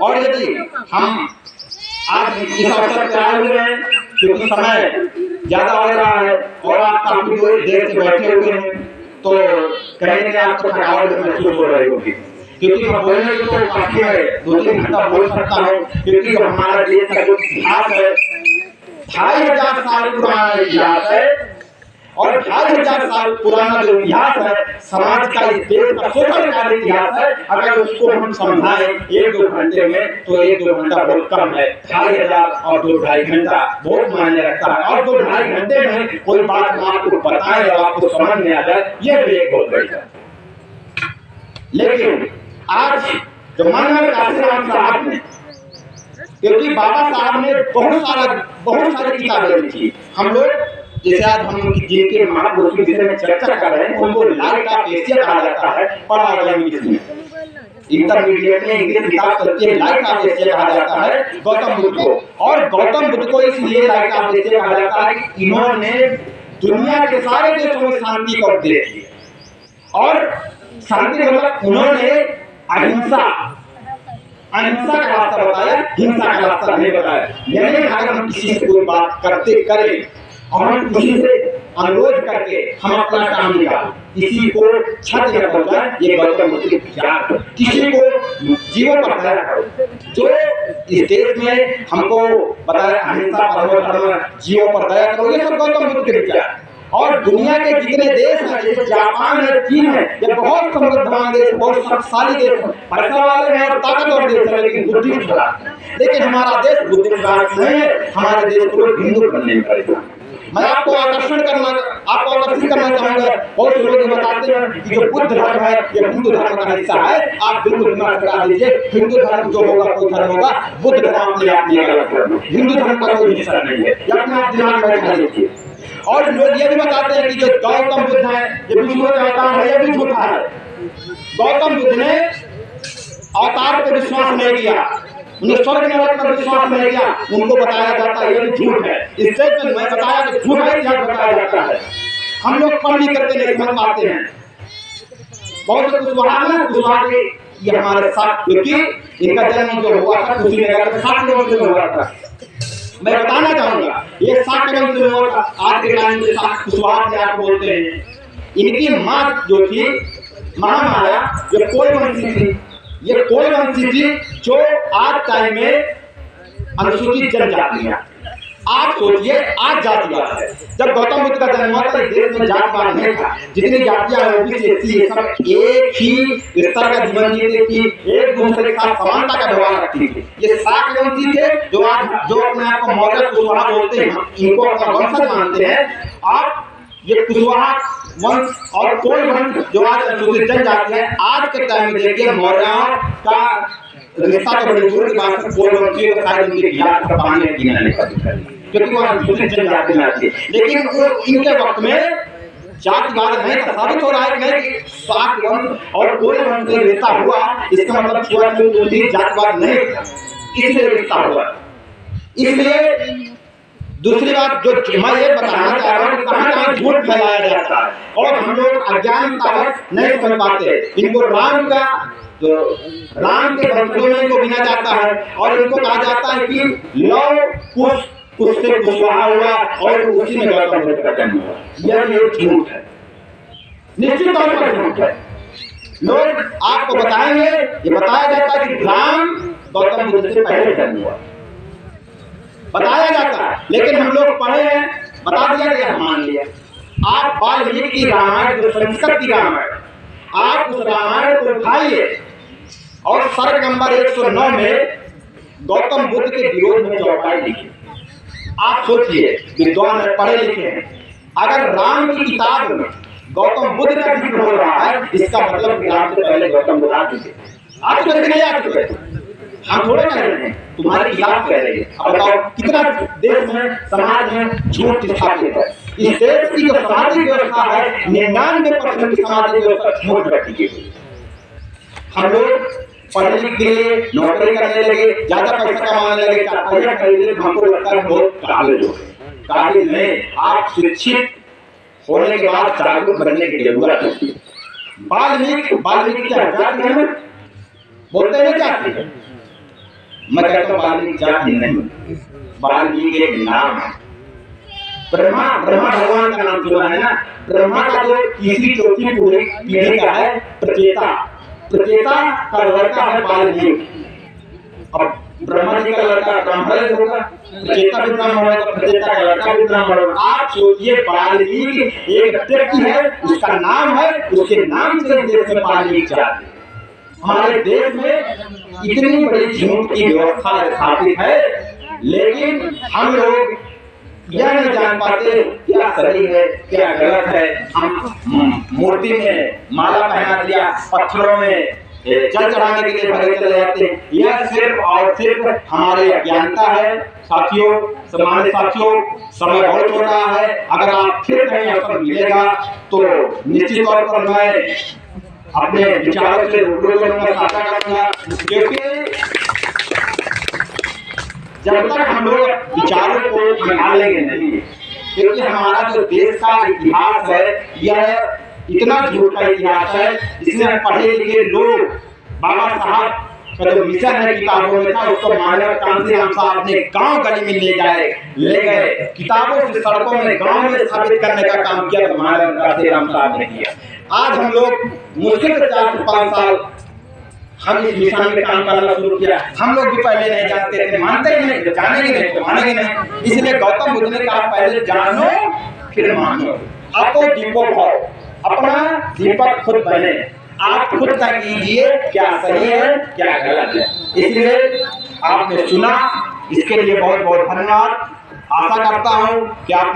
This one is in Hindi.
और यदि हम आज इस अवसर पर आए हुए हैं क्योंकि समय ज्यादा हो रहा है और आप काफी देर से बैठे हुए हैं, तो कहीं ना आपको थकावट महसूस हो रही होगी, क्योंकि मैं बोलने को तो काफी है, 2-3 घंटा बोल सकता हूँ, क्योंकि जो हमारा देश का जो इतिहास है 2500 साल पुराना इतिहास है, और 2500 साल पुराना जो इतिहास है समाज का, इस देश का शोषणकारी इतिहास है। अगर उसको हम समझाएं 1-2 घंटे में, तो 1-2 घंटा बहुत कम है। 2500 और 2-2.5 घंटा बहुत मायने रखता है, और 2-2.5 घंटे में कोई बात हम आपको बताएं और आपको समझ में आ जाए, ये भी एक बहुत बड़ी है। लेकिन आज जो मनमोहन काशीराम साहब ने, क्योंकि बाबा साहब ने बहुत सारी किताबें लिखी, हम लोग जैसे आज हम जिनके महापुरुष के विषय में चर्चा कर रहे हैं उनको लाइट ऑफ एशिया कहा जाता है, पढ़ा गया इंग्लिश में, इंटरमीडिएट में इंग्लिश किताब चलती है, लाइट ऑफ एशिया कहा जाता है गौतम बुद्ध को। और गौतम बुद्ध को इसलिए लाइट ऑफ एशिया कहा जाता है कि इन्होंने दुनिया के सारे देशों में शांति का उपदेश दिया, और शांति मतलब उन्होंने अहिंसा का रास्ता बताया, हिंसा का रास्ता नहीं बताया। यानी अगर हम किसी से कोई बात करें और हम किसी से अनुरोध करके हम अपना काम निकालें, किसी को क्षति न पहुंचाए, ये गौतम बुद्ध के विचार। किसी को जीवों पर दया करो, जो इस देश में हमको बताया अहिंसा परमो धर्म, जीवों पर दया करो, ये सब गौतम बुद्ध के विचार। और दुनिया के जितने देश हैं, जैसे जापान है, चीन है, ये बहुत समृद्धवान देश, बहुत शक्तिशाली देश है, पैसा वाले हैं और ताकतवर देश है, लेकिन बुद्धि खराब है। लेकिन हमारा देश बुद्धि खराब नहीं है, हमारे देश को हिंदू बनने में पड़ेगा। मैं आपको आकर्षित करना चाहूंगा। बहुत से लोग बताते हैं कि जो बुद्ध धर्म है ये हिंदू धर्म का हिस्सा है, आप बिल्कुल दिमाग लगा दीजिए, हिंदू धर्म जो होगा कोई धर्म होगा, बुद्ध धर्म अपने आप में गलत है, हिंदू धर्म का कोई हिस्सा नहीं है, ये अपने आप दिमाग में रखा लीजिए। और लोग ये भी बताते हैं कि जो गौतम बुद्ध है ये विष्णु का अवतार है, ये भी झूठा है। गौतम बुद्ध ने अवतार पर विश्वास नहीं किया, उन्हें स्वर्ग नरक पर विश्वास नहीं किया, उनको बताया जाता है ये भी झूठ है। इससे मैं बताया कि झूठ है, इतिहास बताया जाता है। हम लोग पढ़ लिख करके नहीं समझ पाते हैं। बहुत से कुशवाहा के ये हमारे साथ, क्योंकि इनका जन्म जो हुआ था कुशीनगर में 7 किलोमीटर में हुआ था। मैं बताना चाहूंगा ये 7 किलोमीटर में हुआ था। आज के टाइम में कुशवाहा के आप बोलते हैं, इनकी माँ जो थी महामाया, ये कोई वंशी थी, ये कोई वंशी थी जो आज टाइम में अनुसूचित जनजाति है। आप सोचिए आज जातिवाद है। जब गौतम बुद्ध का जन्म हुआ था देश में जातिवाद नहीं था, जितनी जातियां ओबीसी एससी सब एक ही स्तर का जीवन जीती थी, एक दूसरे के साथ समानता का व्यवहार रखती थी। ये शाक वंशी थे जो अपने आप को मौर्य कुशवाहा बोलते हैं, इनको अपना वंशज मानते हैं। आप ये कुशवाहा वंश और कोई वंश जो आज अनुसूचित जनजाति है, आज के टाइम में देखिए मौर्यों का रिश्ता तो बड़ी दूर की बात है, कोई वंशी का शायद उनके बिहार का पानी पीना नहीं पड़ता, क्योंकि वो अनुसूचित जनजाति में आती है। लेकिन वो इनके वक्त में जातिवाद नहीं था। साबित हो रहा है कि नहीं, शाक वंश और कोई वंश से रिश्ता हुआ, इसका मतलब छुआछूत जातिवाद नहीं था, इसलिए रिश्ता हुआ। इसलिए दूसरी बात जो मैं ये बताना चाह रहा हूँ, कहाँ झूठ फैलाया जाता है और हम लोग अज्ञानतावश नहीं समझ पाते। इनको राम के वंशजों में इनको गिना जाता है और इनको कहा जाता है कि लव कुश से कुशवाहा हुआ और उसी में गौतम बुद्ध का जन्म हुआ। यह झूठ है, निश्चित तौर पर झूठ है। लोग आपको बताएंगे, ये बताया जाता है कि राम गौतम बुद्ध से पहले जन्म हुआ, बताया जाता है। लेकिन हम लोग पढ़े हैं, बता दिया गया, मान लिया। आप वाल्मीकि की रामायण, जो संस्कृत की रामायण, आप उस रामायण को उठाइए और सर्ग नंबर 109 में गौतम बुद्ध के विरोध में चौपाई लिखी। आप सोचिए, विद्वान पढ़े लिखे हैं, अगर राम की किताब में गौतम बुद्ध का जिक्र हो रहा है, इसका मतलब राम से पहले गौतम बुद्ध आ चुके। आ चुके नहीं आ चुके? हम थोड़े कह रहे हैं, तुम्हारी किताब कह रही है। अब बताओ कितना देश में समाज में झूठ स्थापित है। इस देश की जो सामाजिक व्यवस्था है 99% की सामाजिक व्यवस्था झूठ पर टिकी हुई। हम लोग पढ़ने के लिए नौकरी करने लगे, ज्यादा पैसा कमाने लगे, चाकरियां खरीदने, हमको लगता है बहुत काबिल हो गए। काबिल नहीं, आप शिक्षित होने के बाद जागरूक बनने की जरूरत है। वाल्मीकि क्या जाति है, बोलते हैं जाति है। मैं कहता हूँ वाल्मीकि जाति नहीं, वाल्मीकि एक नाम है। ब्रह्मा भगवान का नाम सुना है ना। ब्रह्मा का जो तीसरी चौथी पीढ़ी का है प्रचेता का लड़का है वाल्मीकि। अब ब्रह्मा जी का लड़का ब्राह्मण होगा, प्रचेता भी ब्राह्मण होगा, प्रचेता का लड़का भी ब्राह्मण होगा। आप सोचिए वाल्मीकि एक व्यक्ति है, उसका नाम है, उसके नाम से देश में वाल्मीकि जाति। हमारे देश में इतनी बड़ी झूठ की व्यवस्था स्थापित है, लेकिन हम लोग यह नहीं जान पाते क्या सही है क्या गलत है। हम मूर्ति में माला पहना दिया, पत्थरों में जल चढ़ाने के लिए भरे चले जाते हैं। यह सिर्फ और सिर्फ हमारे अज्ञानता है। साथियों, सामान्य साथियों, समय बहुत हो रहा है। अगर आप फिर कहीं अवसर मिलेगा तो निश्चित तौर पर मैं अपने विचारों से रूबरू करूंगा, साझा करूंगा, क्योंकि जब तक हम लोग विचारों को निकाल लेंगे नहीं, क्योंकि हमारा जो देश का इतिहास है यह इतना झूठ का इतिहास है, जिसमें हम पढ़े लिखे लोग, बाबा साहब का जो मिशन है किताबों में था, उसको मानव कांतिराम साहब अपने गांव गली में ले गए किताबों से सड़कों में गांव में स्थापित करने का काम किया, तो मानव कांतिराम साहब ने किया। आज हम लोग मुश्किल से 4 से 5 साल हम इस मिशन में काम करना शुरू किया। हम लोग भी पहले नहीं जानते थे, मानते ही नहीं, जानेंगे नहीं तो मानेंगे नहीं। इसलिए गौतम बुद्ध ने कहा पहले जानो फिर मानो। आपको दीपो भाव, अपना दीपक खुद बने, आप खुद तय कीजिए क्या सही है क्या गलत है। इसलिए आपने सुना, इसके लिए बहुत बहुत धन्यवाद। आशा करता हूँ कि आपने